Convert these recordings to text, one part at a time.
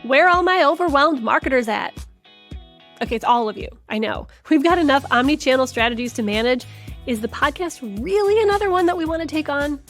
Where are all my overwhelmed marketers at? Okay, it's all of you. I know. We've got enough omni-channel strategies to manage. Is the podcast really another one that we want to take on?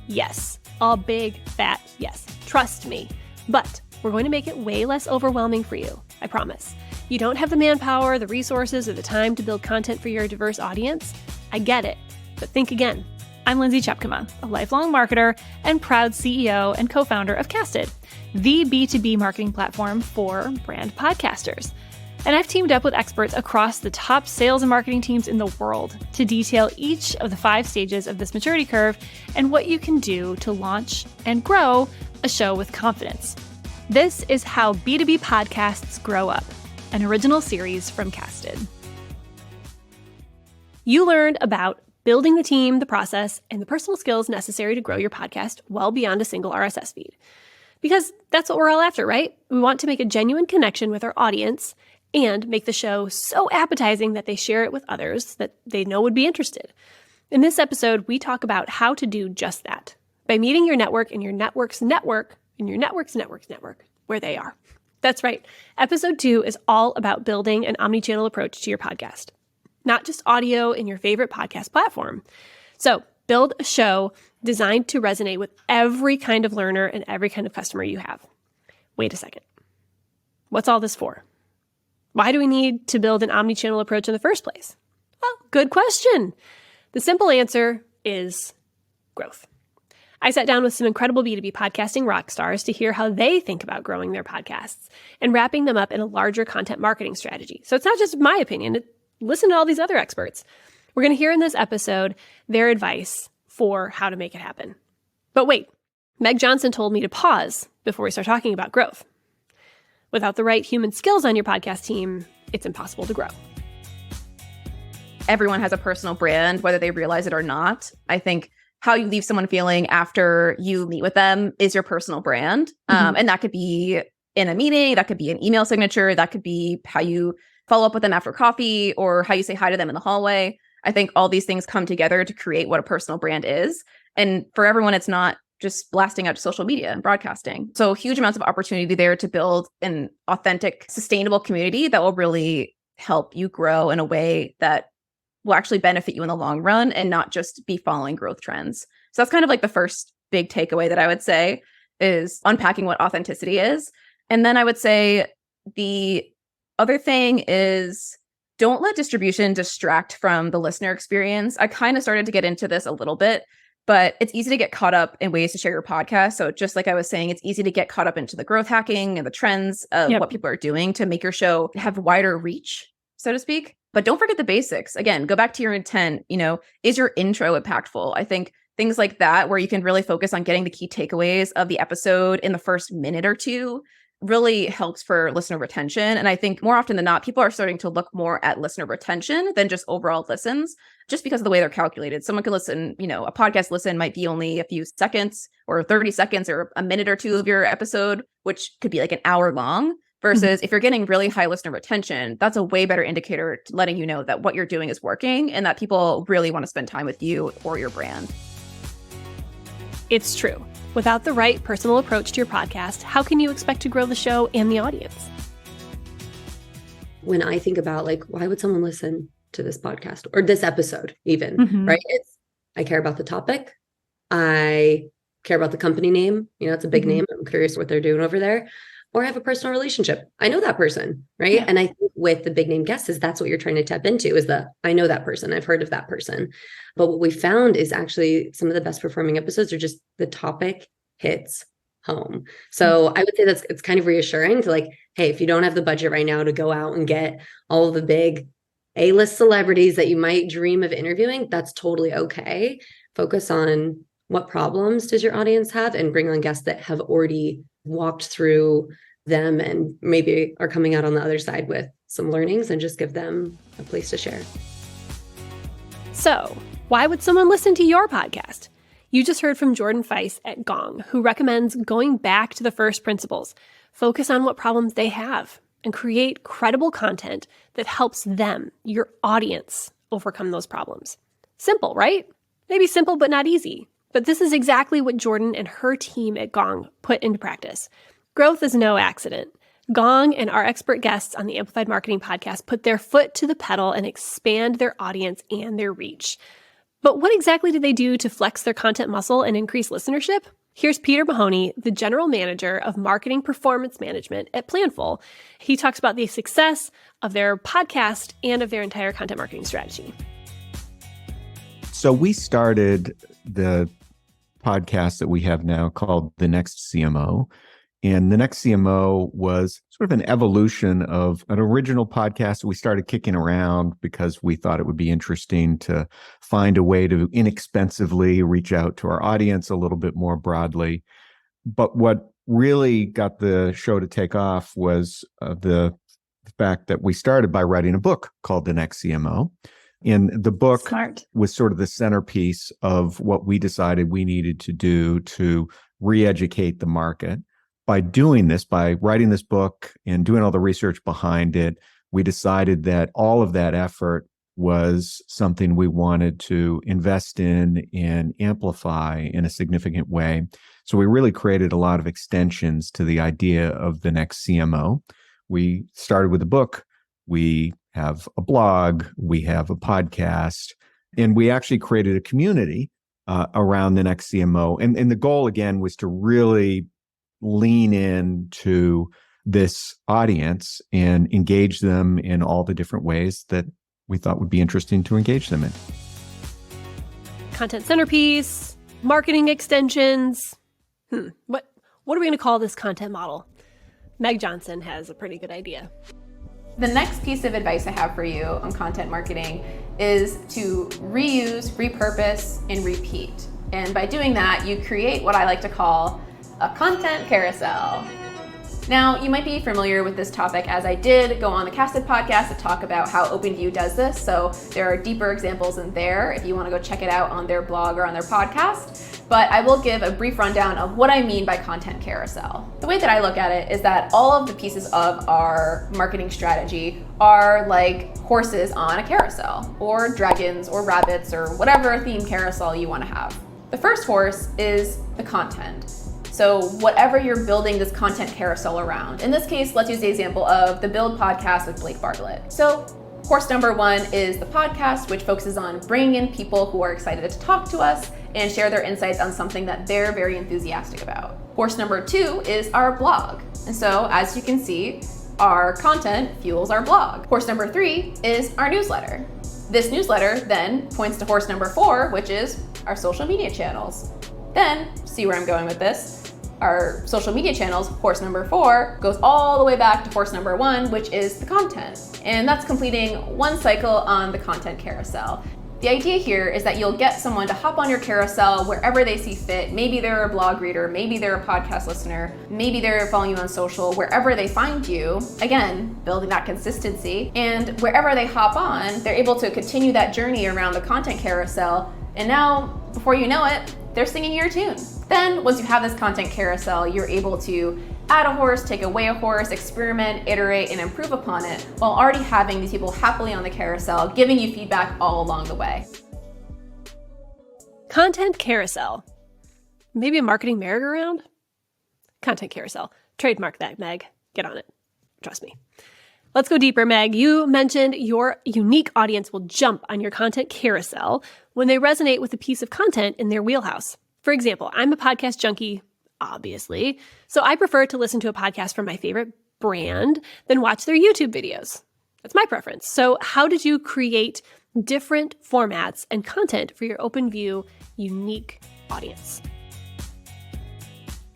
Yes. A big, fat yes. Trust me. But we're going to make it way less overwhelming for you. I promise. You don't have the manpower, the resources, or the time to build content for your diverse audience. I get it. But think again. I'm Lindsay Chepkema, a lifelong marketer and proud CEO and co-founder of Casted, the B2B marketing platform for brand podcasters. And I've teamed up with experts across the top sales and marketing teams in the world to detail each of the 5 stages of this maturity curve and what you can do to launch and grow a show with confidence. This is How B2B Podcasts Grow Up, an original series from Casted. You learned about building the team, the process, and the personal skills necessary to grow your podcast well beyond a single RSS feed. Because that's what we're all after, right? We want to make a genuine connection with our audience and make the show so appetizing that they share it with others that they know would be interested. In this episode, we talk about how to do just that by meeting your network in your network's network in your network's network, where they are. That's right. Episode 2 is all about building an omnichannel approach to your podcast, not just audio in your favorite podcast platform. So build a show designed to resonate with every kind of learner and every kind of customer you have. Wait a second. What's all this for? Why do we need to build an omnichannel approach in the first place? Well, good question. The simple answer is growth. I sat down with some incredible B2B podcasting rock stars to hear how they think about growing their podcasts and wrapping them up in a larger content marketing strategy. So it's not just my opinion. Listen to all these other experts. We're going to hear in this episode their advice for how to make it happen. But wait, Meg Johnson told me to pause before we start talking about growth. Without the right human skills on your podcast team, it's impossible to grow. Everyone has a personal brand, whether they realize it or not. I think how you leave someone feeling after you meet with them is your personal brand. And that could be in a meeting, that could be an email signature, that could be how you follow up with them after coffee or how you say hi to them in the hallway. I think all these things come together to create what a personal brand is. And for everyone, it's not just blasting out to social media and broadcasting. So huge amounts of opportunity there to build an authentic, sustainable community that will really help you grow in a way that will actually benefit you in the long run and not just be following growth trends. So that's kind of like the first big takeaway that I would say is unpacking what authenticity is. And then I would say the other thing is don't let distribution distract from the listener experience. I kind of started to get into this a little bit, but it's easy to get caught up in ways to share your podcast. So just like I was saying, it's easy to get caught up into the growth hacking and the trends of what people are doing to make your show have wider reach, so to speak. But don't forget the basics. Again, go back to your intent. Is your intro impactful? I think things like that, where you can really focus on getting the key takeaways of the episode in the first minute or two, really helps for listener retention. And I think more often than not, people are starting to look more at listener retention than just overall listens, just because of the way they're calculated. Someone can listen, a podcast listen might be only a few seconds or 30 seconds or a minute or two of your episode, which could be like an hour long. Versus if you're getting really high listener retention, that's a way better indicator to letting you know that what you're doing is working and that people really want to spend time with you or your brand. It's true. Without the right personal approach to your podcast, how can you expect to grow the show and the audience? When I think about why would someone listen to this podcast or this episode even, right? I care about the topic. I care about the company name. It's a big name. I'm curious what they're doing over there. Or I have a personal relationship. I know that person, right? Yeah. And I think with the big name guests is that's what you're trying to tap into is I know that person. I've heard of that person. But what we found is actually some of the best performing episodes are just the topic hits home. So I would say it's kind of reassuring to hey, if you don't have the budget right now to go out and get all of the big A-list celebrities that you might dream of interviewing, that's totally okay. Focus on what problems does your audience have and bring on guests that have already walked through them and maybe are coming out on the other side with some learnings and just give them a place to share. So, why would someone listen to your podcast? You just heard from Jordan Feise at Gong, who recommends going back to the first principles, focus on what problems they have, and create credible content that helps them, your audience, overcome those problems. Simple, right? Maybe simple, but not easy. But this is exactly what Jordan and her team at Gong put into practice. Growth is no accident. Gong and our expert guests on the Amplified Marketing Podcast put their foot to the pedal and expand their audience and their reach. But what exactly did they do to flex their content muscle and increase listenership? Here's Peter Mahoney, the General Manager of Marketing Performance Management at Planful. He talks about the success of their podcast and of their entire content marketing strategy. So we started the podcast that we have now called The Next CMO. And The Next CMO was sort of an evolution of an original podcast we started kicking around because we thought it would be interesting to find a way to inexpensively reach out to our audience a little bit more broadly. But what really got the show to take off was the fact that we started by writing a book called The Next CMO. And the book was sort of the centerpiece of what we decided we needed to do to re-educate the market. By doing this, by writing this book and doing all the research behind it, we decided that all of that effort was something we wanted to invest in and amplify in a significant way. So we really created a lot of extensions to the idea of the next CMO. We started with a book. We have a blog. We have a podcast. And we actually created a community around the next CMO. And the goal, again, was to really lean into this audience and engage them in all the different ways that we thought would be interesting to engage them in. Content centerpiece, marketing extensions. What are we going to call this content model? Meg Johnson has a pretty good idea. The next piece of advice I have for you on content marketing is to reuse, repurpose, and repeat. And by doing that, you create what I like to call a content carousel. Now, you might be familiar with this topic as I did go on the Casted podcast to talk about how OpenView does this. So there are deeper examples in there if you want to go check it out on their blog or on their podcast. But I will give a brief rundown of what I mean by content carousel. The way that I look at it is that all of the pieces of our marketing strategy are like horses on a carousel, or dragons or rabbits or whatever theme carousel you want to have. The first horse is the content. So whatever you're building this content carousel around. In this case, let's use the example of the Build podcast with Blake Bartlett. So horse number one is the podcast, which focuses on bringing in people who are excited to talk to us and share their insights on something that they're very enthusiastic about. Horse number two is our blog. And so as you can see, our content fuels our blog. Horse number three is our newsletter. This newsletter then points to horse number four, which is our social media channels. Then, see where I'm going with this, our social media channels, horse number four, goes all the way back to horse number one, which is the content. And that's completing one cycle on the content carousel. The idea here is that you'll get someone to hop on your carousel wherever they see fit. Maybe they're a blog reader, maybe they're a podcast listener, maybe they're following you on social, wherever they find you, again, building that consistency. And wherever they hop on, they're able to continue that journey around the content carousel. And now, before you know it, they're singing your tune. Then, once you have this content carousel, you're able to add a horse, take away a horse, experiment, iterate, and improve upon it, while already having these people happily on the carousel, giving you feedback all along the way. Content carousel. Maybe a marketing merry-go-round? Content carousel. Trademark that, Meg. Get on it. Trust me. Let's go deeper, Meg. You mentioned your unique audience will jump on your content carousel when they resonate with a piece of content in their wheelhouse. For example, I'm a podcast junkie, obviously, so I prefer to listen to a podcast from my favorite brand than watch their YouTube videos. That's my preference. So how did you create different formats and content for your OpenView unique audience?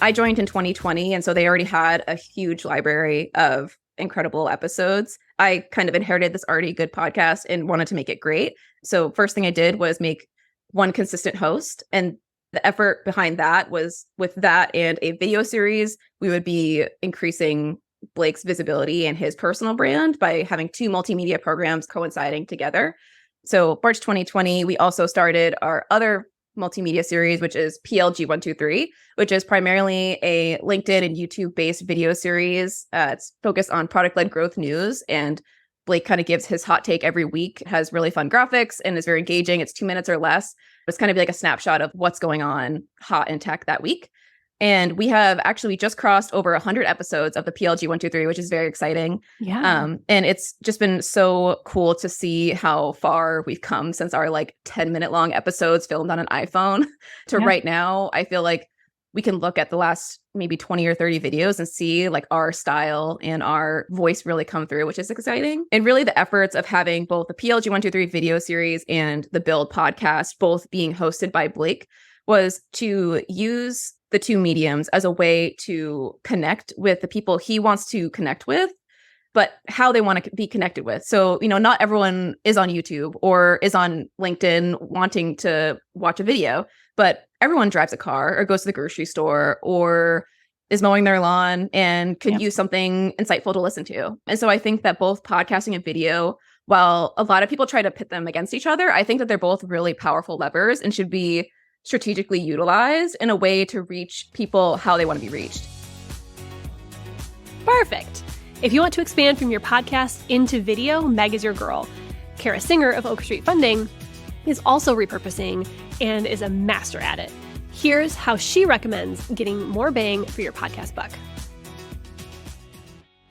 I joined in 2020, and so they already had a huge library of incredible episodes. I kind of inherited this already good podcast and wanted to make it great. So first thing I did was make one consistent host. And the effort behind that was with that and a video series, we would be increasing Blake's visibility and his personal brand by having two multimedia programs coinciding together. So March 2020, we also started our other multimedia series, which is PLG123, which is primarily a LinkedIn and YouTube-based video series. It's focused on product-led growth news, and Blake kind of gives his hot take every week. It has really fun graphics and is very engaging. It's 2 minutes or less. It's kind of like a snapshot of what's going on hot in tech that week. And we have actually just crossed over 100 episodes of the PLG 123, which is very exciting. Yeah. And it's just been so cool to see how far we've come since our like 10-minute long episodes filmed on an iPhone to right now. I feel like we can look at the last maybe 20 or 30 videos and see like our style and our voice really come through, which is exciting. And really the efforts of having both the PLG 123 video series and the Build podcast, both being hosted by Blake, was to use the two mediums as a way to connect with the people he wants to connect with, but how they want to be connected with. So, not everyone is on YouTube or is on LinkedIn wanting to watch a video, but everyone drives a car or goes to the grocery store or is mowing their lawn and could use something insightful to listen to. And so I think that both podcasting and video, while a lot of people try to pit them against each other, I think that they're both really powerful levers and should be strategically utilized in a way to reach people how they want to be reached. Perfect. If you want to expand from your podcast into video, Meg is your girl. Kara Singer of Oak Street Funding is also repurposing and is a master at it. Here's how she recommends getting more bang for your podcast buck.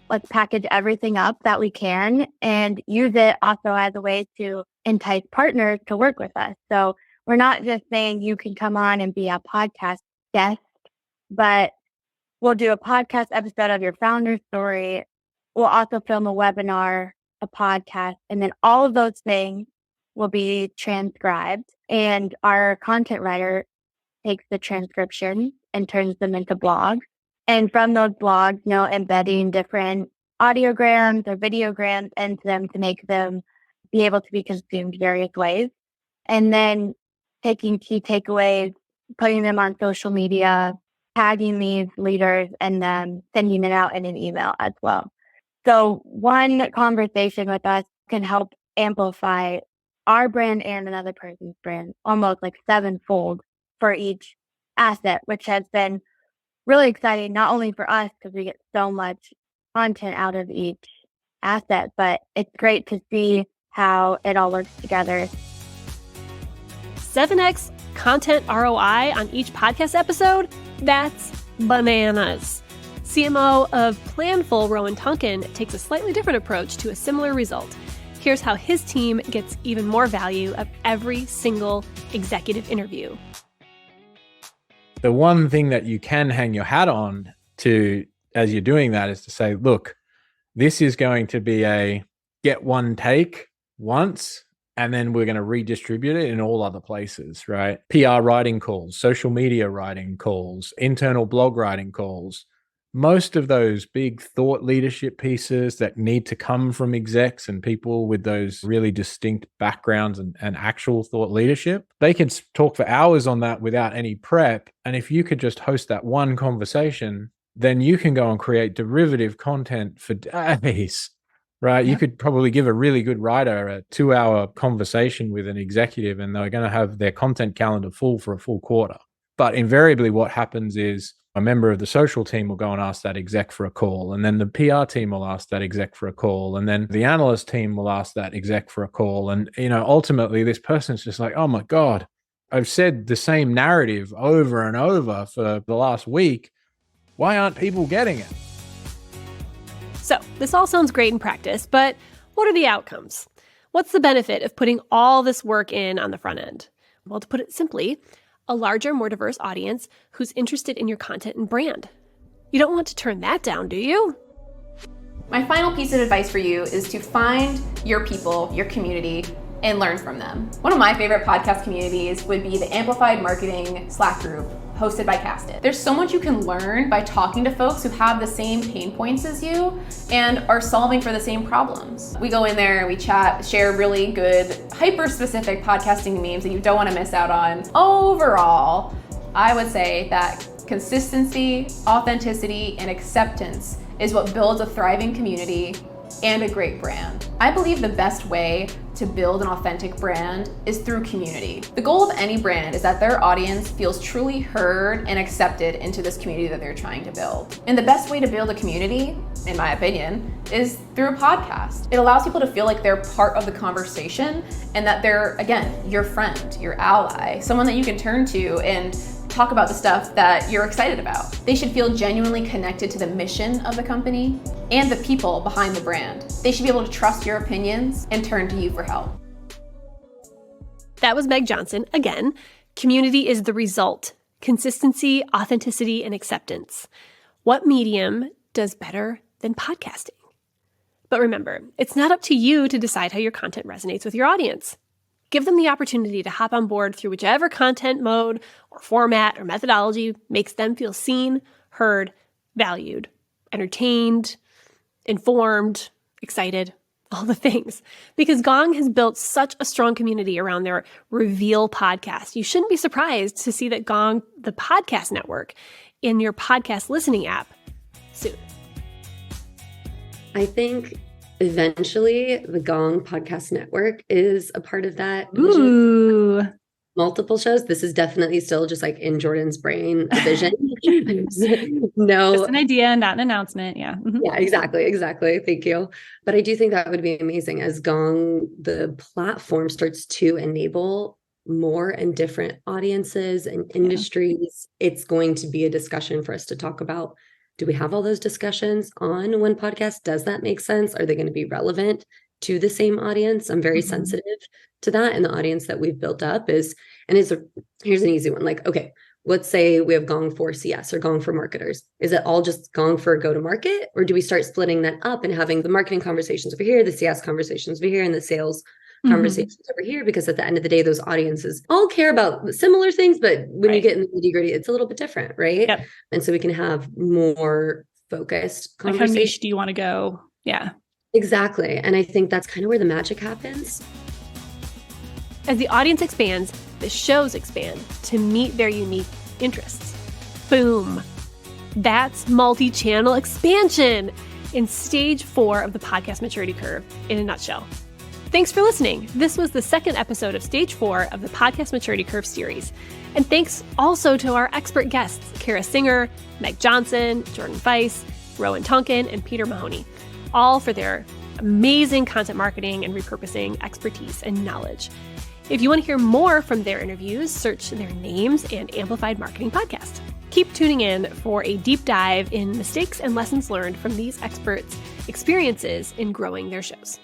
Let's package everything up that we can and use it also as a way to entice partners to work with us. So we're not just saying you can come on and be a podcast guest, but we'll do a podcast episode of your founder story. We'll also film a webinar, a podcast, and then all of those things will be transcribed. And our content writer takes the transcription and turns them into blogs. And from those blogs, embedding different audiograms or videograms into them to make them be able to be consumed various ways. And then taking key takeaways, putting them on social media, tagging these leaders, and then sending it out in an email as well. So one conversation with us can help amplify our brand and another person's brand, almost like sevenfold for each asset, which has been really exciting, not only for us because we get so much content out of each asset, but it's great to see how it all works together. 7x content ROI on each podcast episode? That's bananas. CMO of Planful, Rowan Tonkin, takes a slightly different approach to a similar result. Here's how his team gets even more value of every single executive interview. The one thing that you can hang your hat on to as you're doing that is to say, look, this is going to be a get one take once, and then we're going to redistribute it in all other places, right? PR writing calls, social media writing calls, internal blog writing calls. Most of those big thought leadership pieces that need to come from execs and people with those really distinct backgrounds and actual thought leadership, they can talk for hours on that without any prep. And if you could just host that one conversation, then you can go and create derivative content for days, right? You could probably give a really good writer a 2-hour conversation with an executive and they're going to have their content calendar full for a full quarter. But invariably what happens is a member of the social team will go and ask that exec for a call. And then the PR team will ask that exec for a call. And then the analyst team will ask that exec for a call. And, ultimately this person's just like, oh my God, I've said the same narrative over and over for the last week. Why aren't people getting it? So this all sounds great in practice, but what are the outcomes? What's the benefit of putting all this work in on the front end? Well, to put it simply, a larger, more diverse audience who's interested in your content and brand. You don't want to turn that down, do you? My final piece of advice for you is to find your people, your community, and learn from them. One of my favorite podcast communities would be the Amplified Marketing Slack group hosted by Casted. There's so much you can learn by talking to folks who have the same pain points as you and are solving for the same problems. We go in there and we chat, share really good, hyper-specific podcasting memes that you don't want to miss out on. Overall, I would say that consistency, authenticity, and acceptance is what builds a thriving community and a great brand. I believe the best way to build an authentic brand is through community. The goal of any brand is that their audience feels truly heard and accepted into this community that they're trying to build. And the best way to build a community, in my opinion, is through a podcast. It allows people to feel like they're part of the conversation and that they're, again, your friend, your ally, someone that you can turn to and talk about the stuff that you're excited about. They should feel genuinely connected to the mission of the company and the people behind the brand. They should be able to trust your opinions and turn to you for help. That was Meg Johnson. Again, community is the result. Consistency, authenticity, and acceptance. What medium does better than podcasting? But remember, it's not up to you to decide how your content resonates with your audience. Give them the opportunity to hop on board through whichever content mode or format or methodology makes them feel seen, heard, valued, entertained, informed, excited, all the things. Because Gong has built such a strong community around their Reveal podcast. You shouldn't be surprised to see that Gong, the podcast network, in your podcast listening app soon. I think eventually the Gong podcast network is a part of that. Ooh. Multiple shows. This is definitely still just like in Jordan's brain, a vision. No, Just an idea, not an announcement. Yeah. Mhm. yeah, exactly. Thank you. But I do think that would be amazing as Gong, the platform, starts to enable more and different audiences and industries. It's going to be a discussion for us to talk about. Do we have all those discussions on one podcast? Does that make sense? Are they going to be relevant to the same audience? I'm very sensitive to that. And the audience that we've built up here's an easy one. Like, okay, let's say we have Gong for CS or Gong for marketers. Is it all just Gong for go to market? Or do we start splitting that up and having the marketing conversations over here, the CS conversations over here, and the sales conversations over here? Because at the end of the day, those audiences all care about similar things, but when you get in the nitty-gritty, it's a little bit different, right? Yep. And so we can have more focused Like conversations. how niche do you want to go? Yeah. Exactly. And I think that's kind of where the magic happens. As the audience expands, the shows expand to meet their unique interests. Boom. That's multi-channel expansion in stage 4 of the podcast maturity curve in a nutshell. Thanks for listening. This was the second episode of stage 4 of the podcast maturity curve series. And thanks also to our expert guests, Kara Singer, Meg Johnson, Jordan Feise, Rowan Tonkin, and Peter Mahoney, all for their amazing content marketing and repurposing expertise and knowledge. If you want to hear more from their interviews, search their names and Amplified Marketing Podcast. Keep tuning in for a deep dive in mistakes and lessons learned from these experts' experiences in growing their shows.